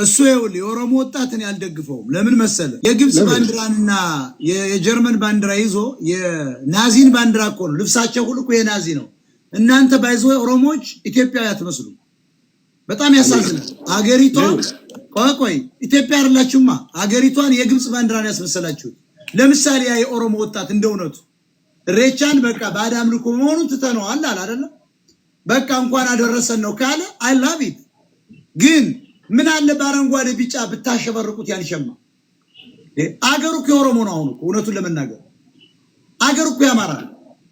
እሱ ይኸውልህ የኦሮሞ ወጣትን ያልደግፈውም ለምን መሰለ የግብጽ ባንዲራንና የጀርመን ባንዲራ ይዞ የናዚን ባንዲራ እኮ ነው ልብሳቸው ሁሉ እኮ የናዚ ነው እናንተ ባይዞ ኦሮሞዎች ኢትዮጵያዊ አትመስሉ በጣም ያሳዝናል አገሪቷ ቆይ ኢትዮጵያ አይደላችሁማ አገሪቷን የግብጽ ባንዲራን ያስመሰላችሁ ለምሳሌ ያ የኦሮሞ ወጣት እንደውነቱ ሬቻን በቃ ባዳም ልኮ መሆኑን ትተነዋል አይደል በቃ እንኳን አደረሰን ነው ካለ አይ ላቭ ኢት ግን ምን አለ ባረንጓዴ ቢጫ ብታሸበርቁት ያልሸማ አገሩ ከኦሮሞ ነው አሁን እውነቱን ለመናገር አገሩ ያማራ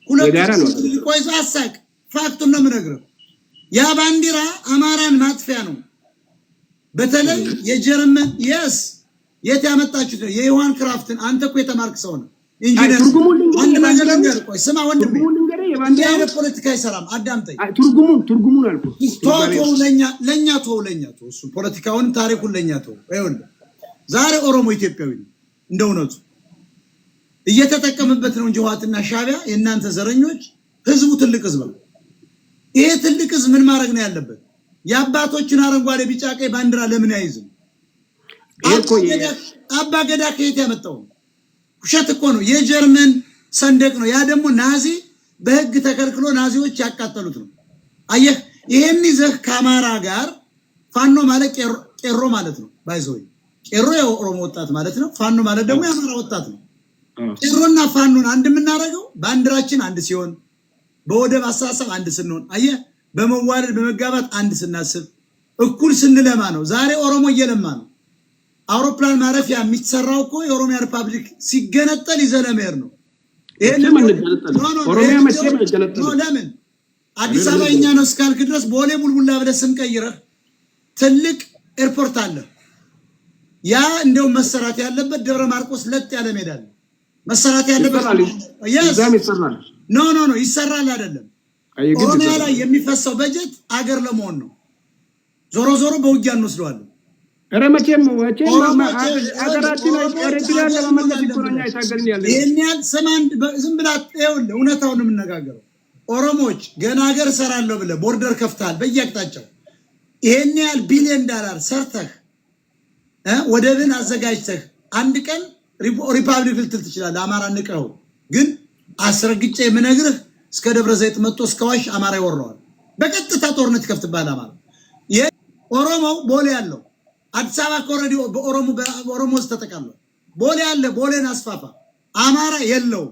ሁለቱ ቆይ አሳቅ ፋክቱን ነው የምነግርህ ያ ባንዲራ አማራን ማጥፊያ ነው በተለይ የጀርመን የት ያመጣችሁት ነው የዮሐን ክራፍትን አንተ እኮ የተማርክ ሰው ነው ኢንጂነር አንድ ነገር ቆይ ስማ ወንድሜ የባንዲራ ፖለቲካ ይሰራም አዳምጠኝ ትርጉሙን አልኩ ለኛ እሱ ፖለቲካውን ታሪኩን ለኛ ይኸውልህ ዛሬ ኦሮሞ ኢትዮጵያዊ ነው እንደውነቱ እየተጠቀመበት ነው እንጂ ህዋትና ሻቢያ የናንተ ዘረኞች ህዝቡ ትልቅ ህዝብ ነው ይሄ ትልቅ ህዝብ ምን ማድረግ ነው ያለበት ያባቶችን አረንጓዴ ቢጫ ቀይ ባንዲራ ለምን ያይዝም አባ ገዳ ከየት ያመጣው ውሸት እኮ ነው የጀርመን ሰንደቅ ነው ያ ደግሞ ናዚ በህግ ተከልክሎ ናዚዎች ያቃጠሉት ነው አየህ ይሄን ይዘህ ካማራ ጋር ፋኖ ማለት ቄሮ ማለት ነው ባይዘው ቄሮ የኦሮሞ ወጣት ማለት ነው ፋኖ ማለት ደግሞ የአማራ ወጣት ነው ቄሮና ፋኖን አንድ የምናረገው ባንዲራችን አንድ ሲሆን በወደብ አሳሰብ አንድ ስንሆን አየህ በመዋለድ በመጋባት አንድ ስናስብ እኩል ስንለማ ነው ዛሬ ኦሮሞ እየለማ ነው አውሮፕላን ማረፊያ የሚሰራው እኮ የኦሮሚያ ሪፐብሊክ ሲገነጠል ይዘለመር ነው ይሄን ኦሮሚያ መቼም አይገነጠል ለምን አዲስ አበባኛ ነው እስካልክ ድረስ ቦሌ ቡልቡላ ብለህ ስም ቀይረህ ትልቅ ኤርፖርት አለ ያ እንደው መሰራት ያለበት ደብረ ማርቆስ ለጥ ያለ ሜዳ አለ መሰራት ያለበት ይሰራል ኖ ይሰራል አይደለም ኦሮሚያ ላይ የሚፈሰው በጀት አገር ለመሆን ነው ዞሮ በውጊያ እንወስደዋለን ረመቼም አገራችን ኤርትራን ለመመለስ ኢኮኖሚያ ይታገልን ያለ የኛን ሰማንድ ዝም ብላ ይኸውልህ እውነታውን የምንነጋገረው ኦሮሞዎች ገና ሀገር ሰራለሁ ብለህ ቦርደር ከፍታል በየአቅጣጫው ይሄን ያህል ቢሊዮን ዶላር ሰርተህ ወደብን አዘጋጅተህ አንድ ቀን ሪፐብሊክ ልትል ትችላለህ አማራ ንቀው ግን አስረግጬ የምነግርህ እስከ ደብረ ዘይት መጥቶ እስከ ዋሽ አማራ ይወረዋል በቀጥታ ጦርነት ይከፍትባል አማራ የኦሮሞው ቦሌ ያለው አዲስ አበባ ኮረዲ በኦሮሞ ተጠቃለው ቦሌ ያለ ቦሌን አስፋፋ አማራ የለው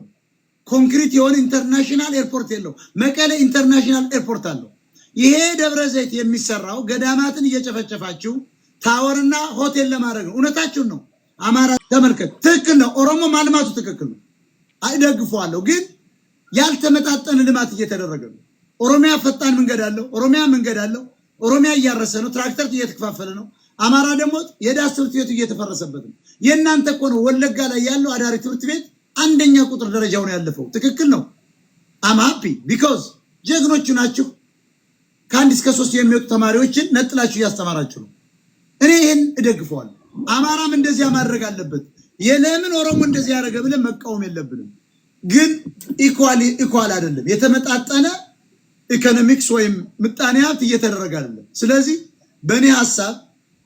ኮንክሪት የሆነ ኢንተርናሽናል ኤርፖርት የለው መቀሌ ኢንተርናሽናል ኤርፖርት አለው ይሄ ደብረ ዘይት የሚሰራው ገዳማትን እየጨፈጨፋችሁ ታወርና ሆቴል ለማድረግ ነው እውነታችሁን ነው አማራ ተመልከት ትክክል ነው ኦሮሞ ማልማቱ ትክክል ነው አይደግፈዋለሁ ግን ያልተመጣጠነ ልማት እየተደረገ ነው ኦሮሚያ ፈጣን መንገድ አለው ኦሮሚያ እያረሰ ነው ትራክተር እየተከፋፈለ ነው አማራ ደግሞ የዳስ ትምህርት ቤት እየተፈረሰበት ነው የናንተ እኮ ነው ወለጋ ላይ ያለው አዳሪ ትምህርት ቤት አንደኛ ቁጥር ደረጃው ነው ያለፈው ትክክል ነው I'm happy because ጀግኖች ናችሁ ከአንድ እስከ 3 የሚወጡ ተማሪዎችን ነጥላችሁ ያስተማራችሁ ነው እኔ ይሄን እደግፈዋለሁ አማራም እንደዚያ ማድረግ አለበት የለምን ኦሮሞ እንደዚህ ያደረገ ብለን መቃወም የለብንም ግን ኢኳል አይደለም የተመጣጠነ ኢኮኖሚክስ ወይም ምጣኔ ሀብት እየተደረገ አይደለም ስለዚህ በእኔ ሐሳብ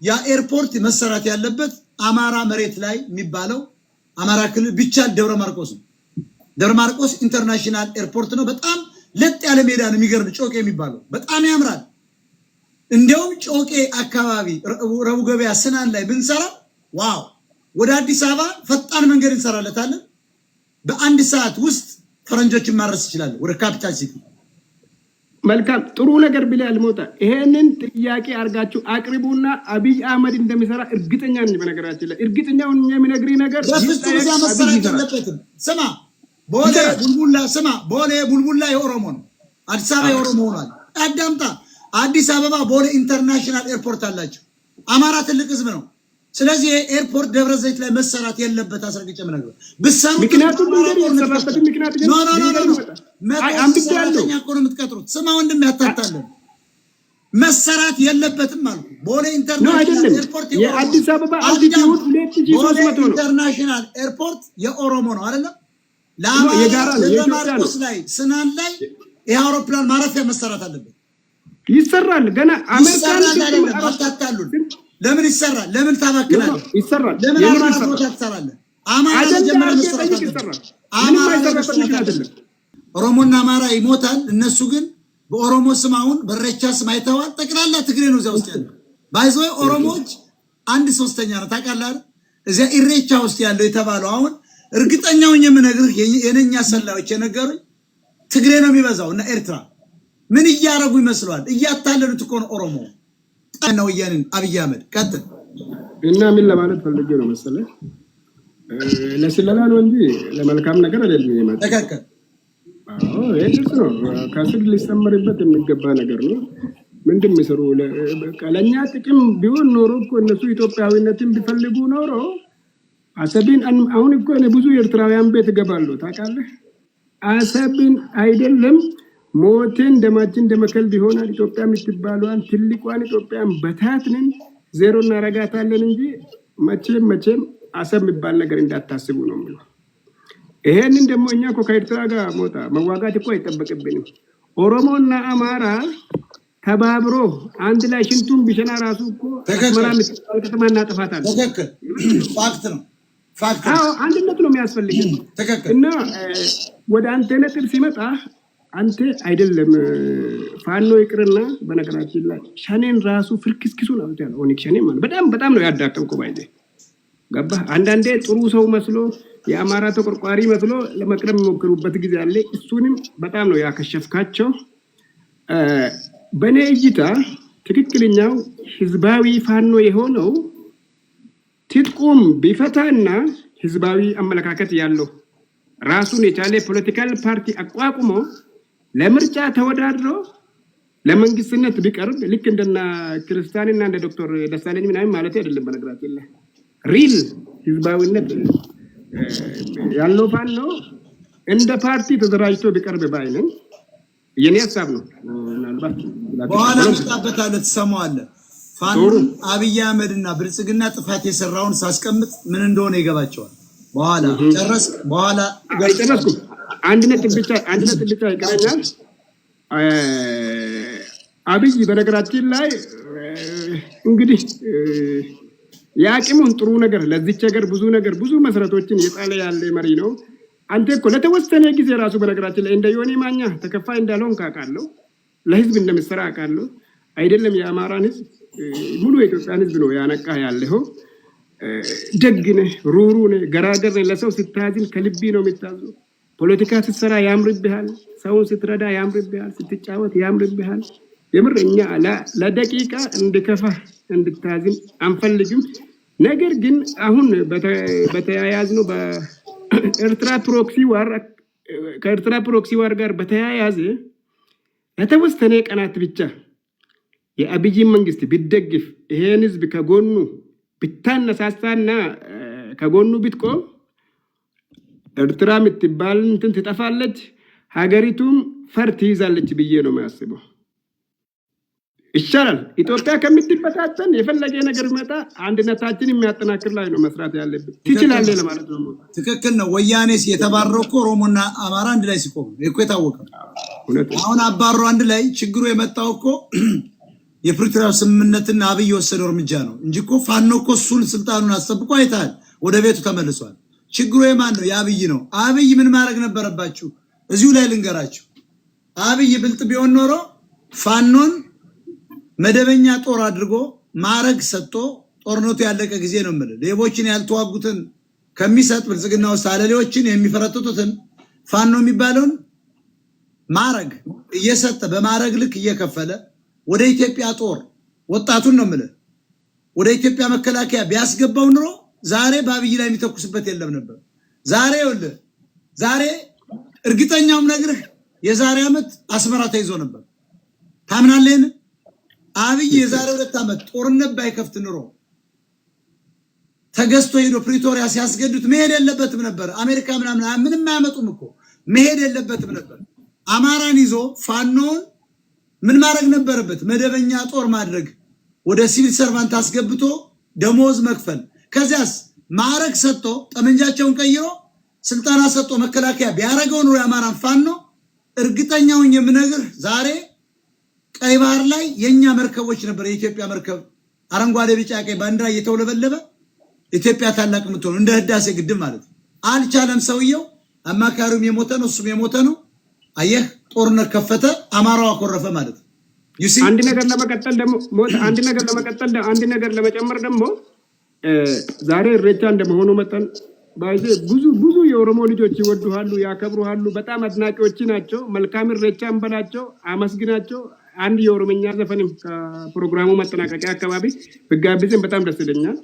ያ ኤርፖርት መሰራት ያለበት አማራ መሬት ላይ የሚባለው አማራ ክልል ብቻ ደብረ ማርቆስ ነው ደብረ ማርቆስ ኢንተርናሽናል ኤርፖርት ነው በጣም ለጥ ያለ ሜዳ ነው የሚገርም ጮቄ የሚባለው በጣም ያምራል እንደውም ጮቄ አካባቢ ረቡ ገበያ ስናን ላይ ብንሰራ ዋው ወደ አዲስ አበባ ፈጣን መንገድ እንሰራለታለን በአንድ ሰዓት ውስጥ ፈረንጆችን ማረስ ይችላል ወደ ካፒታል ሲቲ መልካም ጥሩ ነገር ብለህ አልሞታ ይሄንን ጥያቄ አርጋችሁ አቅርቡና አብይ አህመድ እንደሚሰራ እርግጠኛ ነኝ በነገራችን ላይ እርግጠኛው የሚነግሪ ነገር ስማ ቦሌ ቡልቡላ የኦሮሞ ነው አዲስ አበባ የኦሮሞ ሆኗል አዳምጣ አዲስ አበባ ቦሌ ኢንተርናሽናል ኤርፖርት አላችሁ አማራ ትልቅ ህዝብ ነው ስለዚህ ኤርፖርት ደብረ ዘይት ላይ መሰራት የለበት አስረግጬ ምነግረው ብሰሩ ምክንያቱም እንደሚሰራበት ምክንያት ግን አንብቻለሁ እኮ ነው የምትቀጥሩት ስማ ወንድም ያታታለን መሰራት የለበትም ማለት ቦሌ ኢንተርናሽናል ኤርፖርት የአዲስ አበባ አልቲቲዩድ 2300 ነው ኢንተርናሽናል ኤርፖርት የኦሮሞ ነው አይደል ለአማራ ለማርቆስ ላይ ስናን ላይ የአውሮፕላን ማረፊያ መሰራት አለበት ይሰራል ገና አሜሪካን አታታሉን ለምን ይሰራል? ለምን ታባክናለህ? ይሰራል። ለምን አማራ ቦታ ትሰራለህ? አማራ ለጀመረ መስራት ይሰራል። ምንም አይሰራበት ምክንያት አይደለም። ኦሮሞና አማራ ይሞታል። እነሱ ግን በኦሮሞ ስም አሁን በሬቻ ስም አይተዋል። ጠቅላላ ትግሬ ነው እዚያ ውስጥ ያለው። ባይዘው ኦሮሞዎች 1/3 ነው ታውቃለህ። እዚያ ኢሬቻ ውስጥ ያለው የተባለው አሁን እርግጠኛው የምነግርህ የነኛ ሰላዮች የነገሩኝ ትግሬ ነው የሚበዛው እና ኤርትራ ምን እያረጉ ይመስላል? እያታለሉት እኮ ነው ኦሮሞ ነው ያንን አብይ አህመድ ቀጥል እና ምን ለማለት ፈልጌ ነው መሰለህ ለስለላ ነው እንጂ ለመልካም ነገር አይደለም የመጣው። ተከከለ ይሄስ ነው ከስር ሊሰመርበት የሚገባ ነገር ነው። ምንድን የሚሰሩ ለኛ ጥቅም ቢሆን ኖሮ እኮ እነሱ ኢትዮጵያዊነትን ቢፈልጉ ኖሮ አሰብን አሁን እኮ ብዙ ኤርትራውያን ቤት ገባሉ ታውቃለህ። አሰብን አይደለም ሞቴን ደማችን ደመከል ቢሆናል ኢትዮጵያ የምትባለዋን ትልቋን ኢትዮጵያን በታትነን ዜሮ እናረጋታለን እንጂ መቼም አሰብ የሚባል ነገር እንዳታስቡ ነው የሚለው። ይሄንን ደግሞ እኛ እኮ ከኤርትራ ጋር መዋጋት እኮ አይጠበቅብንም። ኦሮሞና አማራ ተባብሮ አንድ ላይ ሽንቱን ቢሸና ራሱ እኮ አስመራ የምትባል ከተማ እናጠፋታለን። ተከክል ፋክት ነው። አንድነት ነው የሚያስፈልገን እና ወደ አንተ ነጥብ ሲመጣ አንተ አይደለም ፋኖ ይቅርና በነገራችን ላይ ሸኔን ራሱ ፍርክስክሱ ነው ያለው። ኦነግ ሸኔ ማለት በጣም ነው ያዳከምኩ ባይዘ ገባ። አንዳንዴ ጥሩ ሰው መስሎ የአማራ ተቆርቋሪ መስሎ ለመቅረብ የሚሞክሩበት ጊዜ አለ። እሱንም በጣም ነው ያከሸፍካቸው። በኔ እይታ ትክክለኛው ህዝባዊ ፋኖ የሆነው ትጥቁም ቢፈታና ህዝባዊ አመለካከት ያለው ራሱን የቻለ ፖለቲካል ፓርቲ አቋቁሞ ለምርጫ ተወዳድሮ ለመንግስትነት ቢቀርብ ልክ እንደና ክርስቲያንና እንደ ዶክተር ደሳለኝ ምናምን ማለት አይደለም። በነገራችን ላይ ሪል ህዝባዊነት ያለው ፋኖ እንደ ፓርቲ ተደራጅቶ ቢቀርብ ባይነን የኔ ሐሳብ ነው። ምናልባት በኋላ መጣበታለት ትሰማዋለህ። ፋኖ አብይ አህመድና ብልጽግና ጥፋት የሰራውን ሳስቀምጥ ምን እንደሆነ ይገባቸዋል። በኋላ ጨረስክ? በኋላ ጨረስኩ። አንድ ነጥብ ብቻ ይቀረኛል። አብይ በነገራችን ላይ እንግዲህ የአቅሙን ጥሩ ነገር ለዚች ሀገር ብዙ መሰረቶችን የጣለ ያለ መሪ ነው። አንተ እኮ ለተወሰነ ጊዜ ራሱ በነገራችን ላይ እንደ ዮኒ ማኛ ተከፋይ እንዳልሆን ካውቃለሁ፣ ለህዝብ እንደምትሰራ አውቃለሁ። አይደለም የአማራን ህዝብ ሙሉ የኢትዮጵያን ህዝብ ነው ያነቃ ያለው። ደግነህ ሩሩነህ ገራገር ለሰው ስታዝን ከልቢ ነው የምታዝነው። ፖለቲካ ስትሰራ ያምርብሃል፣ ሰውን ስትረዳ ያምርብሃል፣ ስትጫወት ያምርብሃል። የምር እኛ ለደቂቃ እንድከፋ እንድታዝን አንፈልግም። ነገር ግን አሁን በተያያዝነው በኤርትራ ፕሮክሲ ዋር ጋር በተያያዘ ለተወሰነ ቀናት ብቻ የአብይን መንግስት ቢደግፍ ይሄን ህዝብ ከጎኑ ብታነሳሳና ከጎኑ ብትቆም ኤርትራ የምትባል እንትን ትጠፋለች፣ ሀገሪቱም ፈርት ይዛለች ብዬ ነው የሚያስበው። ይሻላል ኢትዮጵያ ከምትበታተን የፈለገ ነገር ይመጣ አንድነታችን የሚያጠናክር ላይ ነው መስራት ያለብን። ትችላለህ ለማለት ነው። ትክክል ነው። ወያኔስ የተባረረው እኮ ኦሮሞና አማራ አንድ ላይ ሲቆም እኮ የታወቀ አሁን አባሮ አንድ ላይ ችግሩ የመጣው እኮ የፕሪቶሪያው ስምምነትና አብይ የወሰደው እርምጃ ነው እንጂ እኮ ፋኖ እኮ እሱን ስልጣኑን አስጠብቆ አይታል ወደ ቤቱ ተመልሷል። ችግሩ የማን ነው? የአብይ ነው። አብይ ምን ማድረግ ነበረባችሁ? እዚሁ ላይ ልንገራችሁ። አብይ ብልጥ ቢሆን ኖሮ ፋኖን መደበኛ ጦር አድርጎ ማረግ ሰጥቶ ጦርነቱ ያለቀ ጊዜ ነው የምልህ። ሌቦችን ያልተዋጉትን ከሚሰጥ ብልጽግና ውስጥ አለሌዎችን የሚፈረጥጡትን ፋኖ የሚባለውን ማረግ እየሰጠ በማረግ ልክ እየከፈለ ወደ ኢትዮጵያ ጦር ወጣቱን ነው የምልህ ወደ ኢትዮጵያ መከላከያ ቢያስገባው ኑሮ ዛሬ በአብይ ላይ የሚተኩስበት የለም ነበር። ዛሬ እርግጠኛውም ነግርህ የዛሬ ዓመት አስመራ ተይዞ ነበር። ታምናለህ? አብይ የዛሬ 2 ዓመት ጦርነት ባይከፍት ኑሮ ተገዝቶ ሄዶ ፕሪቶሪያ ሲያስገዱት መሄድ የለበትም ነበር። አሜሪካ ምንም አያመጡም እኮ መሄድ የለበትም ነበር። አማራን ይዞ ፋኖን ምን ማድረግ ነበረበት? መደበኛ ጦር ማድረግ፣ ወደ ሲቪል ሰርቫንት አስገብቶ ደሞዝ መክፈል፣ ከዚያስ ማዕረግ ሰጥቶ ጠመንጃቸውን ቀይሮ ስልጣና ሰጥቶ መከላከያ ቢያረገው ኑሮ የአማራን ፋኖ እርግጠኛውን የምነግር ዛሬ ቀይ ባህር ላይ የኛ መርከቦች ነበር የኢትዮጵያ መርከብ አረንጓዴ ቢጫ ቀይ ባንዲራ እየተውለበለበ ኢትዮጵያ ታላቅ ምትሆን እንደ ህዳሴ ግድብ ማለት ነው። አልቻለም ሰውየው። አማካሪውም የሞተ ነው፣ እሱም የሞተ ነው። አየህ ጦርነት ከፈተ፣ አማራው አኮረፈ ማለት ነው። አንድ ነገር ለመቀጠል ደግሞ አንድ ነገር ለመጨመር ደግሞ ዛሬ ኢሬቻ እንደመሆኑ መጠን ብዙ የኦሮሞ ልጆች ይወዱሃሉ፣ ያከብሩሃሉ፣ በጣም አድናቂዎች ናቸው። መልካም ኢሬቻ እንበላቸው፣ አመስግናቸው። አንድ የኦሮምኛ ዘፈንም ከፕሮግራሙ መጠናቀቂያ አካባቢ ብጋብዝም በጣም ደስ ይለኛል።